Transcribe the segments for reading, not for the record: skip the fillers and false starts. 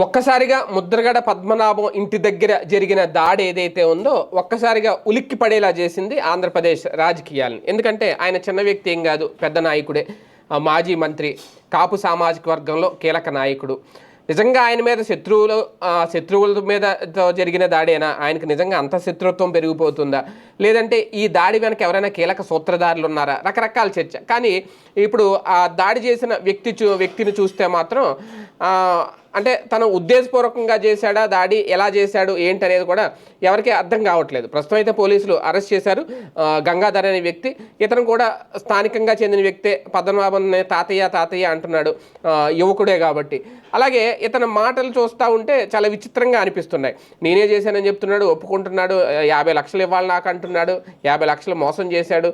ఒక్కసారిగా ముద్రగడ పద్మనాభం ఇంటి దగ్గర జరిగిన దాడి ఏదైతే ఉందో ఒక్కసారిగా ఉలిక్కి పడేలా చేసింది ఆంధ్రప్రదేశ్ రాజకీయాలను. ఎందుకంటే ఆయన చిన్న వ్యక్తి ఏం కాదు, పెద్ద నాయకుడే, మాజీ మంత్రి, కాపు సామాజిక వర్గంలో కీలక నాయకుడు. నిజంగా ఆయన మీద శత్రువుల మీద జరిగిన దాడేనా? ఆయనకు నిజంగా అంత శత్రుత్వం పెరిగిపోతుందా, లేదంటే ఈ దాడి వెనక ఎవరైనా కీలక సూత్రధారులు ఉన్నారా? రకరకాల చర్చ. కానీ ఇప్పుడు ఆ దాడి చేసిన వ్యక్తిని చూస్తే మాత్రం అంటే తను ఉద్దేశపూర్వకంగా చేశాడా, దాడి ఎలా చేశాడు ఏంటి అనేది కూడా ఎవరికీ అర్థం కావట్లేదు. ప్రస్తుతం అయితే పోలీసులు అరెస్ట్ చేశారు గంగాధర్ అనే వ్యక్తి. ఇతను కూడా స్థానికంగా చెందిన వ్యక్తే. పద్మనాభన్ తాతయ్య అంటున్నాడు, యువకుడే కాబట్టి. అలాగే ఇతని మాటలు చూస్తూ ఉంటే చాలా విచిత్రంగా అనిపిస్తున్నాయి. నేనే చేశానని చెప్తున్నాడు, ఒప్పుకుంటున్నాడు, 50 లక్షలు ఇవ్వాలి నాకు అంటున్నాడు, 50 లక్షలు మోసం చేశాడు,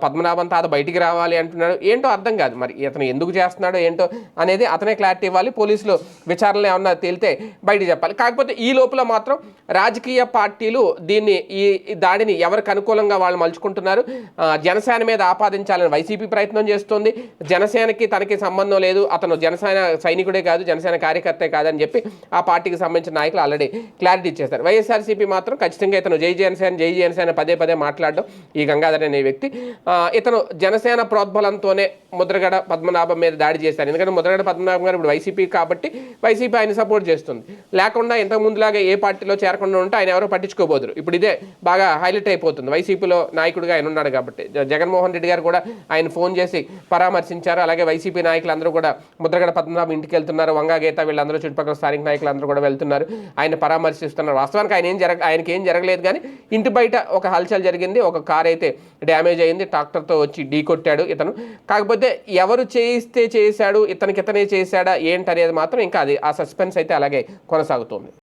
పద్మనాభన్ తాత బయటికి రావాలి అంటున్నాడు. ఏంటో అర్థం కాదు. మరి ఇతను ఎందుకు చేస్తున్నాడో ఏంటో అనేది అతనే క్లారిటీ ఇవ్వాలి. పోలీసులు విచారణలు ఏమన్నా తేలితే బయట చెప్పాలి. కాకపోతే ఈ లోపల మాత్రం రాజకీయ పార్టీలు ఈ దాడిని ఎవరికి అనుకూలంగా వాళ్ళు మలుచుకుంటున్నారు. జనసేన మీద ఆపాదించాలని వైసీపీ ప్రయత్నం చేస్తోంది. జనసేనకి తనకి సంబంధం లేదు, అతను జనసేన సైనికుడే కాదు, జనసేన కార్యకర్తే కాదని చెప్పి ఆ పార్టీకి సంబంధించిన నాయకులు ఆల్రెడీ క్లారిటీ ఇచ్చేస్తారు. వైఎస్ఆర్సీపీ మాత్రం ఖచ్చితంగా ఇతను జై జనసేన పదే మాట్లాడడం ఈ గంగాధర్ అనే వ్యక్తి. ఇతను జనసేన ప్రోద్బలంతోనే ముద్రగడ పద్మనాభం మీద దాడి చేశారు. ఎందుకంటే ముద్రగడ పద్మనాభం గారు ఇప్పుడు వైసీపీ కాబట్టి వైసీపీ ఆయన సపోర్ట్ చేస్తుంది. లేకుండా ఇంతకు ముందులాగా ఏ పార్టీలో చేరకుండా ఉంటే ఆయన ఎవరో పట్టించుకోబోదురు. ఇప్పుడు ఇదే బాగా హైలైట్ అయిపోతుంది. వైసీపీలో నాయకుడిగా ఆయన ఉన్నాడు కాబట్టి. జగన్మోహన్ రెడ్డి గారు కూడా ఆయన ఫోన్ చేసి పరామర్శించారు. అలాగే వైసీపీ నాయకులందరూ కూడా ముద్రగడ పద్మనాభం ఇంటికి వెళ్తున్నారు. వంగా గీత వీళ్ళందరూ చుట్టుపక్కల స్థానిక నాయకులందరూ కూడా వెళ్తున్నారు, ఆయన పరామర్శిస్తున్నారు. వాస్తవానికి ఆయనకి ఏం జరగలేదు, కానీ ఇంటి బయట ఒక హల్చల్ జరిగింది. ఒక కార్ అయితే డ్యామేజ్ అయింది, ట్రాక్టర్తో వచ్చి ఢీ కొట్టాడు ఇతను. కాకపోతే ఎవరు చేయిస్తే చేశాడు, ఇతనే చేశాడా ఏంటనేది మాత్రం ఇంకా అది ఆ సస్పెన్స్ అయితే అలాగే కొనసాగుతుంది.